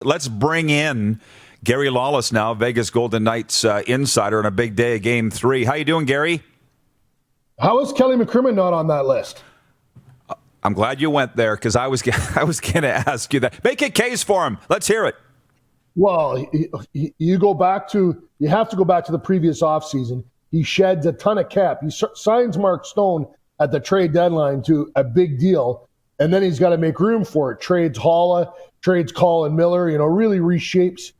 Let's bring in Gary Lawless now, Vegas Golden Knights insider on a big day of Game 3. How you doing, Gary? How is Kelly McCrimmon not on that list? I'm glad you went there because I was going to ask you that. Make a case for him. Let's hear it. Well, you have to go back to the previous offseason. He sheds a ton of cap. He signs Mark Stone at the trade deadline to a big deal, and then he's got to make room for it. Trades Holla, trades Colin Miller, really reshapes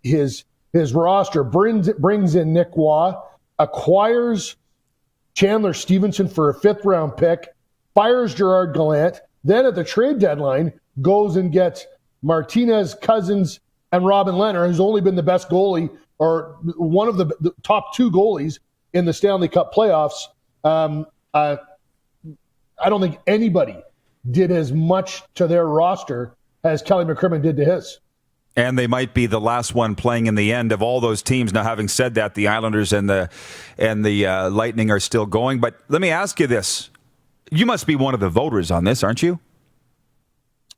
his roster, brings in Nick Waugh, acquires Chandler Stevenson for a 5th-round pick, fires Gerard Gallant, then at the trade deadline goes and gets Martinez, Cousins, and Robin Lehner, who's only been the best goalie or one of the top 2 goalies in the Stanley Cup playoffs. I don't think anybody did as much to their roster as Kelly McCrimmon did to his. And they might be the last one playing in the end of all those teams. Now, having said that, the Islanders and the Lightning are still going. But let me ask you this. You must be one of the voters on this, aren't you?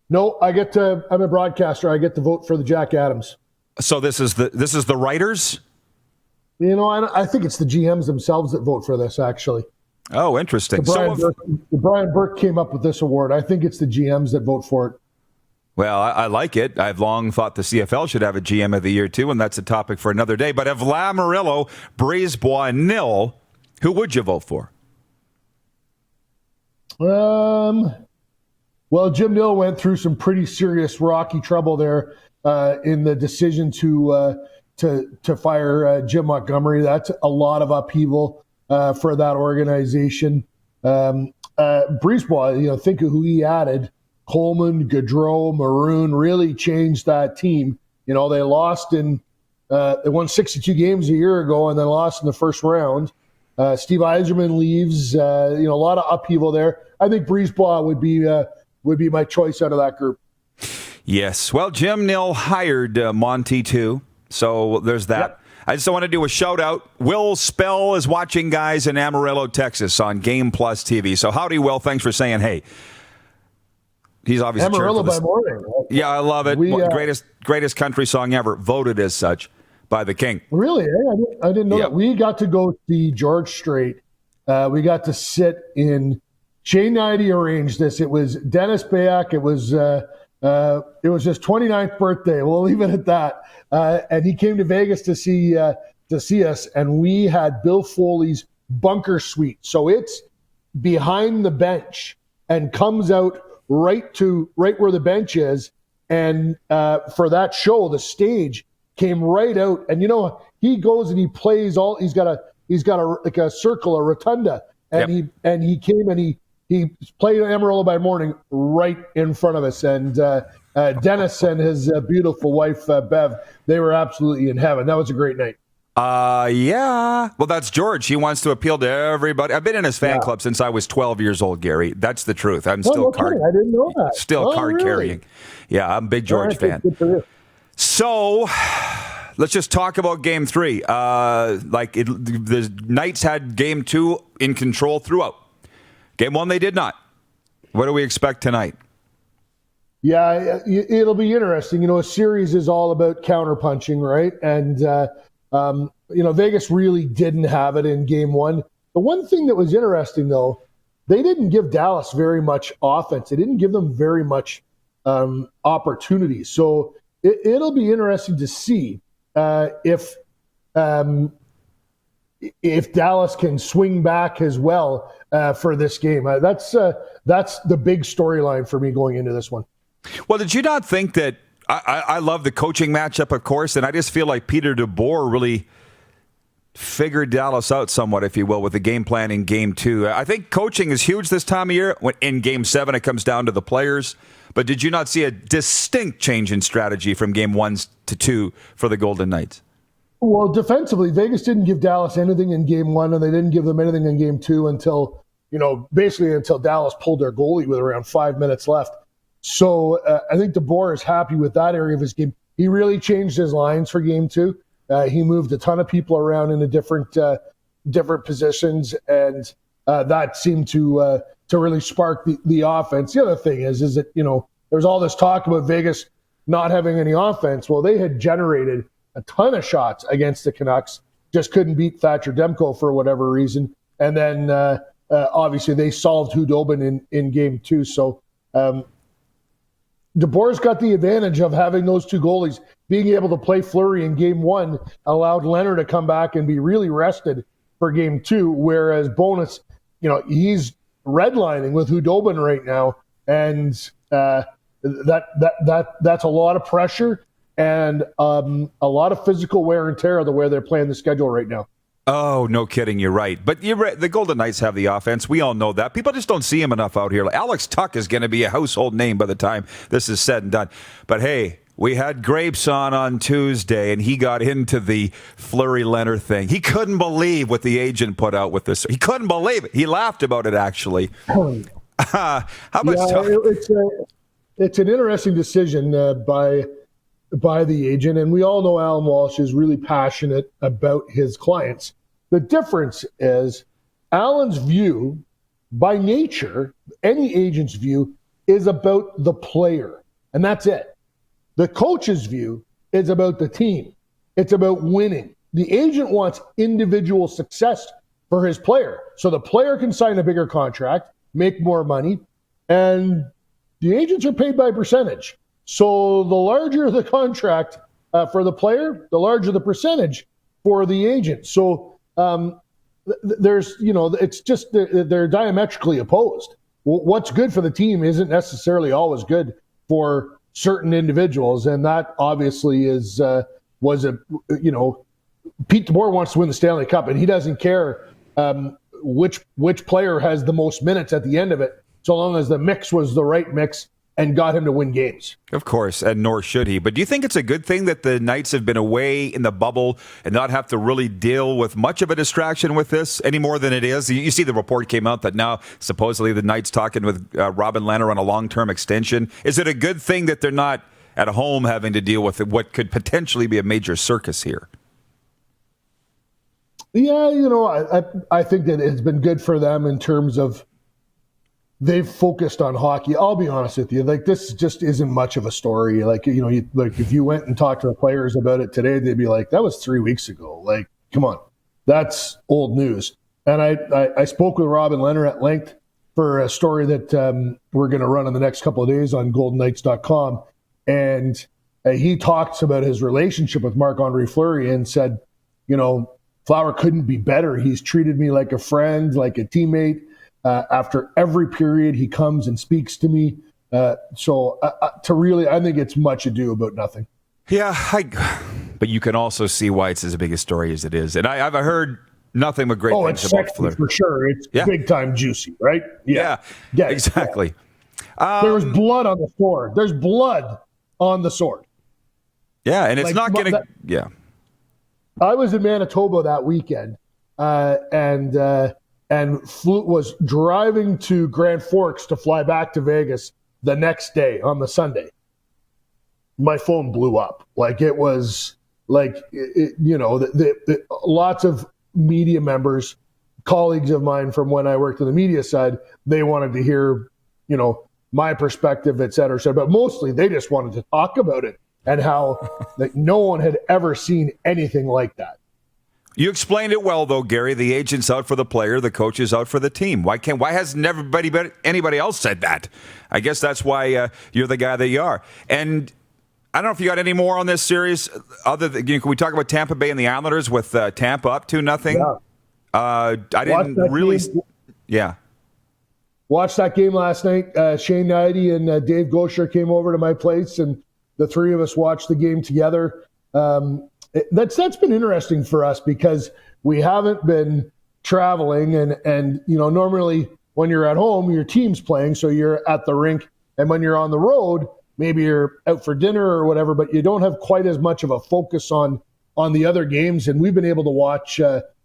No, I'm a broadcaster. I get to vote for the Jack Adams. So this is the writers? I think it's the GMs themselves that vote for this, actually. Oh, interesting. Brian Burke came up with this award. I think it's the GMs that vote for it. Well, I like it. I've long thought the CFL should have a GM of the year, too, and that's a topic for another day. But if Lamoriello, Brisebois, and Nil, who would you vote for? Well, Jim Nill went through some pretty serious rocky trouble there in the decision to fire Jim Montgomery. That's a lot of upheaval for that organization. Brisebois, think of who he added. Coleman, Gaudreau, Maroon really changed that team. They lost they won 62 games a year ago and then lost in the first round. Steve Yzerman leaves. A lot of upheaval there. I think Brisebois would be my choice out of that group. Yes. Well, Jim Nill hired Monty too, so there's that. Yep. I just want to do a shout out. Will Spell is watching guys in Amarillo, Texas on Game Plus TV. So howdy, Will. Thanks for saying hey. He's obviously Amarillo by morning. Right? Yeah, I love it. Greatest country song ever, voted as such by the King. Really? I didn't know that. We got to go see George Strait. We got to sit in. Shane Knighty arranged this. It was Dennis Bayak. It was his 29th birthday. We'll leave it at that. And he came to Vegas to see us, and we had Bill Foley's bunker suite. So it's behind the bench and comes out right where the bench is. And for that show, the stage came right out. And he goes and he plays all. He's got a circle, a rotunda, and yep. he came and he played Amarillo by morning right in front of us. And Dennis and his beautiful wife, Bev, they were absolutely in heaven. That was a great night. Yeah. Well, that's George. He wants to appeal to everybody. I've been in his fan club since I was 12 years old, Gary. That's the truth. I'm still card. I didn't know that. Still card really? carrying. Yeah, I'm a big George fan. So let's just talk about Game 3. The Knights had Game 2 in control throughout. Game 1, they did not. What do we expect tonight? Yeah, it'll be interesting. A series is all about counterpunching, right? And Vegas really didn't have it in Game 1. The one thing that was interesting, though, they didn't give Dallas very much offense. They didn't give them very much opportunity. So it'll be interesting to see if Dallas can swing back as well for this game. That's the big storyline for me going into this one. Well, did you not think that I love the coaching matchup, of course, and I just feel like Peter DeBoer really figured Dallas out somewhat, if you will, with the game plan in Game 2. I think coaching is huge this time of year. In Game 7, it comes down to the players. But did you not see a distinct change in strategy from Game 1 to 2 for the Golden Knights? Well, defensively, Vegas didn't give Dallas anything in Game 1, and they didn't give them anything in Game 2 until Dallas pulled their goalie with around 5 minutes left. So I think DeBoer is happy with that area of his game. He really changed his lines for Game 2. He moved a ton of people around into different positions, and that seemed to really spark the offense. The other thing is that there's all this talk about Vegas not having any offense. Well, they had generated a ton of shots against the Canucks, just couldn't beat Thatcher Demko for whatever reason. And then obviously they solved Hudobin in game 2. So DeBoer's got the advantage of having those two goalies. Being able to play Fleury in game 1 allowed Lehner to come back and be really rested for game 2, whereas Bowness, he's redlining with Hudobin right now, and that's a lot of pressure and a lot of physical wear and tear the way they're playing the schedule right now. Oh, no kidding. You're right. But you're right. The Golden Knights have the offense. We all know that. People just don't see him enough out here. Alex Tuck is going to be a household name by the time this is said and done. But hey, we had Grapes on Tuesday, and he got into the Fleury-Lehner thing. He couldn't believe what the agent put out with this. He couldn't believe it. He laughed about it, actually. How about Tuck? It's an interesting decision by the agent, and we all know Alan Walsh is really passionate about his clients. The difference is Alan's view, by nature, any agent's view, is about the player, and that's it. The coach's view is about the team. It's about winning. The agent wants individual success for his player, so the player can sign a bigger contract, make more money, and the agents are paid by percentage. So the larger the contract for the player, the larger the percentage for the agent. So there's, it's just they're diametrically opposed. What's good for the team isn't necessarily always good for certain individuals, and that obviously was Pete DeBoer wants to win the Stanley Cup, and he doesn't care which player has the most minutes at the end of it, so long as the mix was the right mix and got him to win games. Of course, and nor should he. But do you think it's a good thing that the Knights have been away in the bubble and not have to really deal with much of a distraction with this any more than it is? You see the report came out that now supposedly the Knights talking with Robin Lehner on a long-term extension. Is it a good thing that they're not at home having to deal with what could potentially be a major circus here? Yeah, I think that it's been good for them in terms of they've focused on hockey. I'll be honest with you. This just isn't much of a story. If you went and talked to the players about it today, they'd be like, that was 3 weeks ago. Come on. That's old news. And I spoke with Robin Lehner at length for a story that we're going to run in the next couple of days on goldenknights.com. And he talks about his relationship with Marc-Andre Fleury and said, Flower couldn't be better. He's treated me like a friend, like a teammate. After every period, he comes and speaks to me. I think it's much ado about nothing. Yeah, but you can also see why it's as big a story as it is. And I've heard nothing but great things about Fleury. For sure. It's big time juicy, right? Yeah, exactly. There's blood on the sword. There's blood on the sword. Yeah, and it's not going to... Yeah. I was in Manitoba that weekend, and was driving to Grand Forks to fly back to Vegas the next day on the Sunday. My phone blew up. It was lots of media members, colleagues of mine from when I worked on the media side, they wanted to hear, my perspective, et cetera, et cetera. But mostly they just wanted to talk about it and how no one had ever seen anything like that. You explained it well, though, Gary. The agent's out for the player, the coach is out for the team. Why hasn't anybody else said that? I guess that's why you're the guy that you are. And I don't know if you got any more on this series. Other than, can we talk about Tampa Bay and the Islanders with Tampa up 2-0? Yeah. I didn't really. Yeah. Watched that game last night. Shane Knighty and Dave Gosher came over to my place, and the three of us watched the game together. That's been interesting for us because we haven't been traveling, and normally when you're at home, your team's playing, so you're at the rink, and when you're on the road, maybe you're out for dinner or whatever, but you don't have quite as much of a focus on the other games, and we've been able to watch.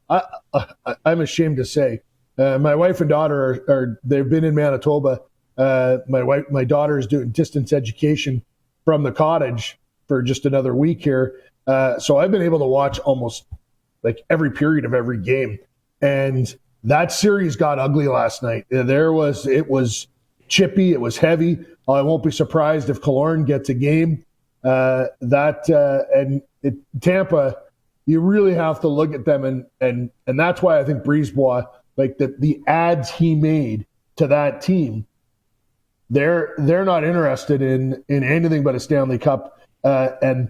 I'm ashamed to say, my wife and daughter they've been in Manitoba. My daughter is doing distance education from the cottage for just another week here. So I've been able to watch almost every period of every game. And that series got ugly last night. It was chippy. It was heavy. I won't be surprised if Killorn gets a game. Tampa, you really have to look at them, and that's why I think Brisebois, like the ads he made to that team, they're not interested in anything but a Stanley Cup, and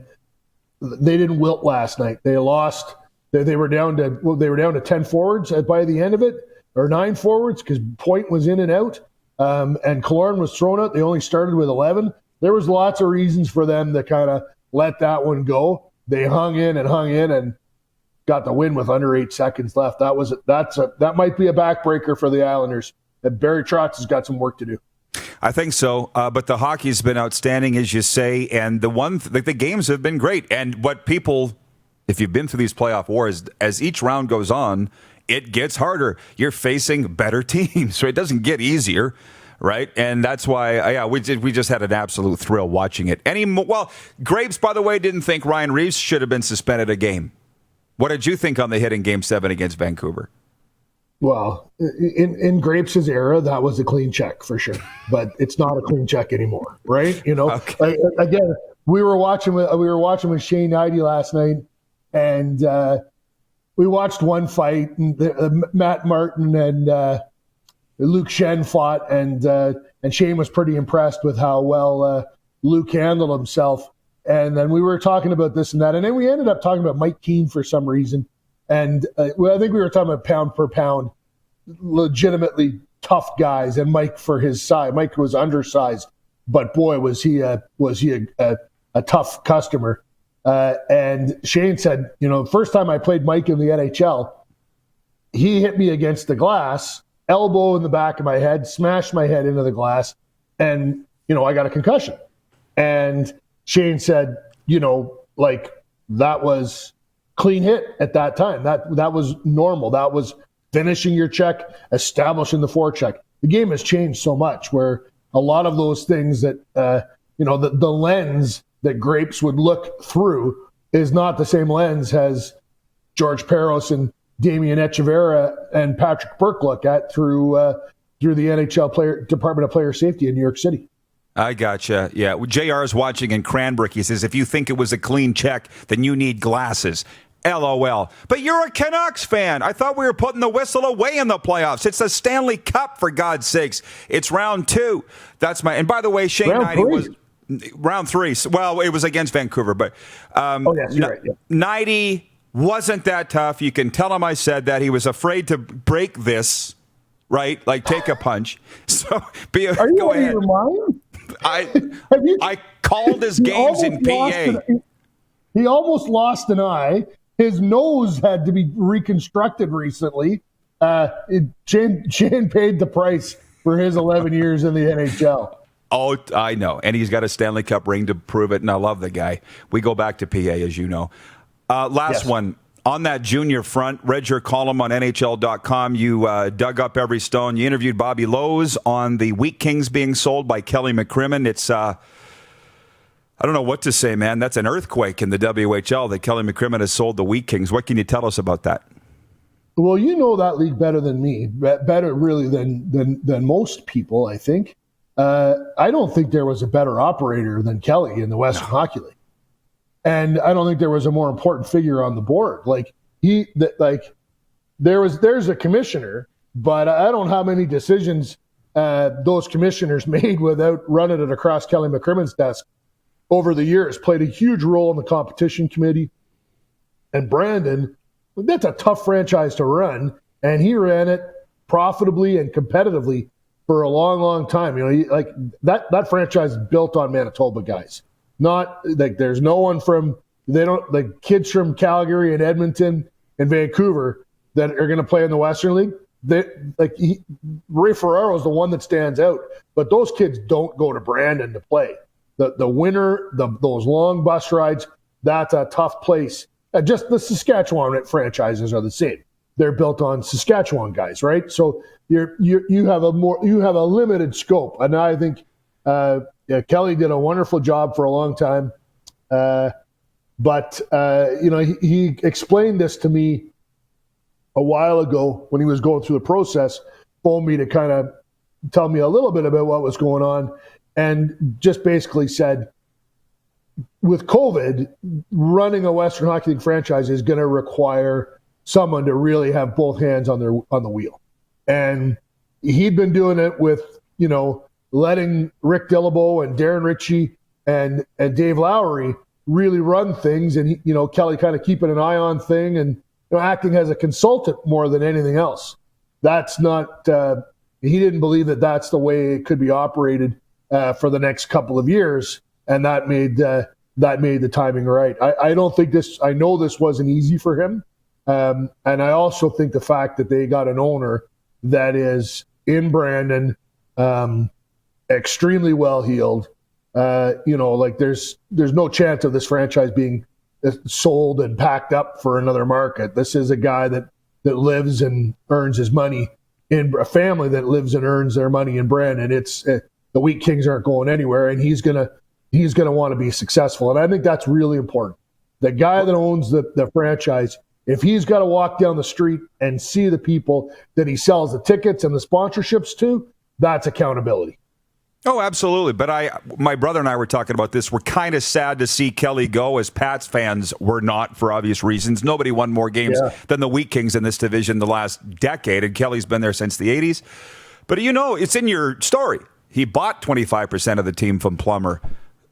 they didn't wilt last night. They lost. They were down to 10 forwards by the end of it, or 9 forwards, because Point was in and out, and Killorn was thrown out. They only started with 11. There was lots of reasons for them to kind of let that one go. They hung in and got the win with under 8 seconds left. That might be a backbreaker for the Islanders. Barry Trotz has got some work to do. I think so, but the hockey's been outstanding, as you say, and the games have been great. And what people, if you've been through these playoff wars, as each round goes on, it gets harder. You're facing better teams, so it doesn't get easier, right? And that's why, we just had an absolute thrill watching it. Graves, by the way, didn't think Ryan Reeves should have been suspended a game. What did you think on the hit in Game 7 against Vancouver? Well, in Graves' era, that was a clean check for sure, but it's not a clean check anymore, right? Okay. Again, we were watching with Shane Knighty last night, and we watched one fight, and Matt Martin and Luke Shen fought, and Shane was pretty impressed with how well Luke handled himself. And then we were talking about this and that, and then we ended up talking about Mike Keane for some reason. And I think we were talking about pound per pound, legitimately tough guys, and Mike for his size. Mike was undersized, but boy, was he a tough customer. And Shane said, first time I played Mike in the NHL, he hit me against the glass, elbow in the back of my head, smashed my head into the glass, and I got a concussion. And Shane said, that was clean hit at that time. That was normal. That was finishing your check, establishing the forecheck. The game has changed so much where a lot of those things that, the lens that Grapes would look through is not the same lens as George Peros and Damian Echeverria and Patrick Burke look at through the NHL Department of Player Safety in New York City. I gotcha. Yeah. JR is watching in Cranbrook. He says, if you think it was a clean check, then you need glasses. LOL. But you're a Canucks fan. I thought we were putting the whistle away in the playoffs. It's the Stanley Cup, for God's sakes. It's round 2. And by the way, Shane Knighty was round 3. Well, it was against Vancouver, but yes, you're right. Yeah. Knighty wasn't that tough. You can tell him I said that. He was afraid to break this, right? Like take a punch. So are you go out ahead. of your mind? I called his games in PA. He almost lost an eye. His nose had to be reconstructed recently. Shane paid the price for his 11 years in the NHL. Oh, I know. And he's got a Stanley Cup ring to prove it, and I love the guy. We go back to PA, as you know. Last one. On that junior front, read your column on NHL.com. You dug up every stone. You interviewed Bobby Lowe's on the Wheat Kings being sold by Kelly McCrimmon. It's, I don't know what to say, man. That's an earthquake in the WHL that Kelly McCrimmon has sold the Wheat Kings. What can you tell us about that? Well, you know that league better than me, better really than most people, I think. I don't think there was a better operator than Kelly in the Western Hockey League. And I don't think there was a more important figure on the board. There's a commissioner, but I don't know how many decisions those commissioners made without running it across Kelly McCrimmon's desk over the years. Played a huge role in the competition committee. And Brandon, that's a tough franchise to run, and he ran it profitably and competitively for a long, long time. That franchise is built on Manitoba guys. Not like there's no one kids from Calgary and Edmonton and Vancouver that are going to play in the Western League. Ray Ferraro is the one that stands out, but those kids don't go to Brandon to play. The winter, those long bus rides, that's a tough place. Just the Saskatchewan franchises are the same. They're built on Saskatchewan guys, right? So you have a limited scope, and I think. Kelly did a wonderful job for a long time. But he explained this to me a while ago when he was going through the process, phoned me to kind of tell me a little bit about what was going on, and just basically said, with COVID, running a Western Hockey League franchise is going to require someone to really have both hands on the wheel. And he'd been doing it with, letting Rick Dillabo and Darren Ritchie and Dave Lowry really run things, and Kelly kind of keeping an eye on thing and acting as a consultant more than anything else. That's not. He didn't believe that that's the way it could be operated for the next couple of years, and that made the timing right. I don't think this. I know this wasn't easy for him, and I also think the fact that they got an owner that is in Brandon, extremely well heeled. There's no chance of this franchise being sold and packed up for another market. This is a guy that lives and earns his money in a family that lives and earns their money in Brandon. It's the Wheat Kings aren't going anywhere, and he's gonna want to be successful. And I think that's really important. The guy that owns the franchise, if he's got to walk down the street and see the people that he sells the tickets and the sponsorships to, that's accountability. Oh, absolutely. But my brother and I were talking about this. We're kind of sad to see Kelly go, as Pats fans were not, for obvious reasons. Nobody won more games than the Wheat Kings in this division the last decade, and Kelly's been there since the 80s. But it's in your story. He bought 25% of the team from Plummer,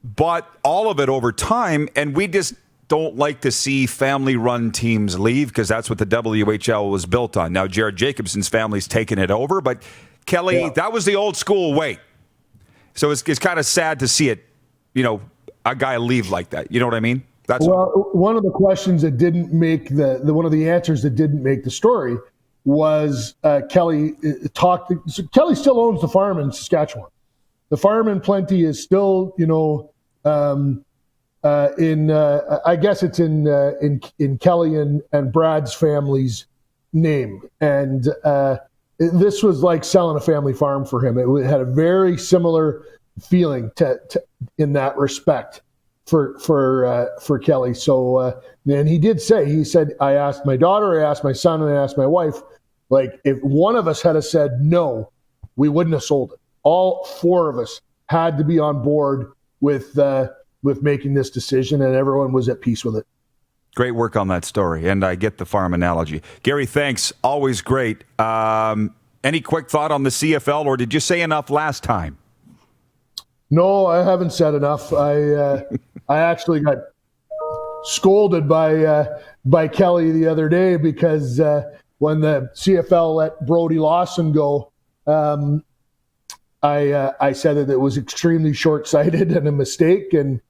bought all of it over time, and we just don't like to see family-run teams leave because that's what the WHL was built on. Now, Jared Jacobson's family's taken it over, but Kelly, that was the old school way. So it's kind of sad to see it, a guy leave like that. You know what I mean? One of the questions that didn't make one of the answers that didn't make the story was Kelly talked. So Kelly still owns the farm in Saskatchewan. The farm in Plenty is still, I guess it's in Kelly and Brad's family's name, and this was like selling a family farm for him. It had a very similar feeling to in that respect for Kelly. So, and he did say, he said, I asked my daughter, I asked my son, and I asked my wife, like, if one of us had said no, we wouldn't have sold it. All four of us had to be on board with making this decision, and everyone was at peace with it. Great work on that story, and I get the farm analogy. Gary, thanks. Always great. Any quick thought on the CFL, or did you say enough last time? No, I haven't said enough. I actually got scolded by Kelly the other day because when the CFL let Brody Lawson go, I said that it was extremely short-sighted and a mistake, and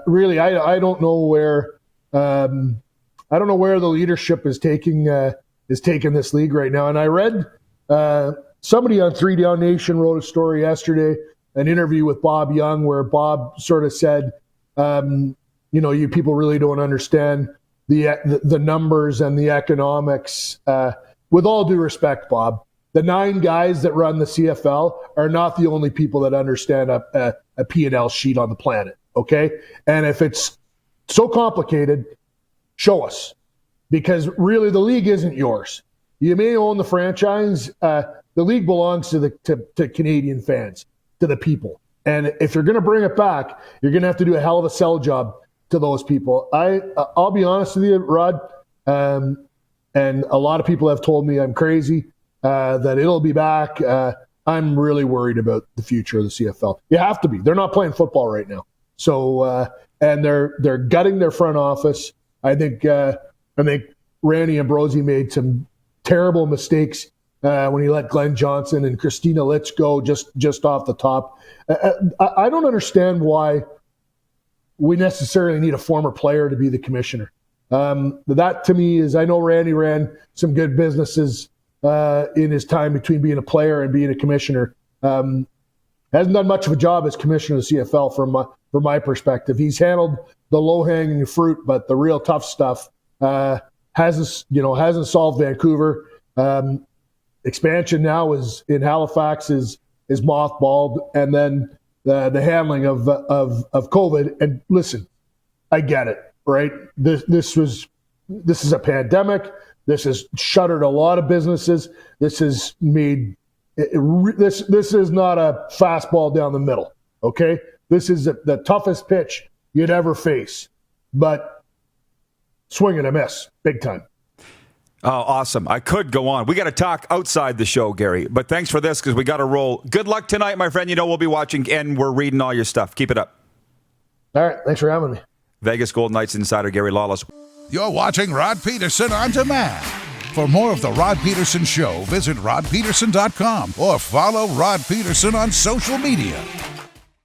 really, I don't know where the leadership is taking this league right now. And I read somebody on 3 Down Nation wrote a story yesterday, an interview with Bob Young, where Bob sort of said, you people really don't understand the numbers and the economics. With all due respect, Bob, the 9 guys that run the CFL are not the only people that understand a P&L sheet on the planet, okay? And if it's so complicated, show us. Because really, the league isn't yours. You may own the franchise. The league belongs to Canadian fans, to the people. And if you're going to bring it back, you're going to have to do a hell of a sell job to those people. I'll be honest with you, Rod, and a lot of people have told me I'm crazy, that it'll be back. I'm really worried about the future of the CFL. You have to be. They're not playing football right now. So, and they're gutting their front office. I think Randy Ambrosi made some terrible mistakes when he let Glenn Johnson and Christina Litch go just off the top. I don't understand why we necessarily need a former player to be the commissioner. That to me is, I know Randy ran some good businesses in his time between being a player and being a commissioner. Hasn't done much of a job as commissioner of the CFL from my perspective. He's handled the low-hanging fruit, but the real tough stuff hasn't solved Vancouver. Expansion now is in Halifax is mothballed, and then the handling of COVID. And listen, I get it, right? This is a pandemic. This has shuttered a lot of businesses. This has made this is not a fastball down the middle. Okay, this is the toughest pitch you'd ever face. But swing and a miss, big time. Oh, awesome. I could go on. We got to talk outside the show, Gary. But thanks for this because we got to roll. Good luck tonight, my friend. You know we'll be watching and we're reading all your stuff. Keep it up. All right. Thanks for having me. Vegas Golden Knights insider Gary Lawless. You're watching Rod Pedersen on demand. For more of The Rod Pedersen Show, visit rodpedersen.com or follow Rod Pedersen on social media.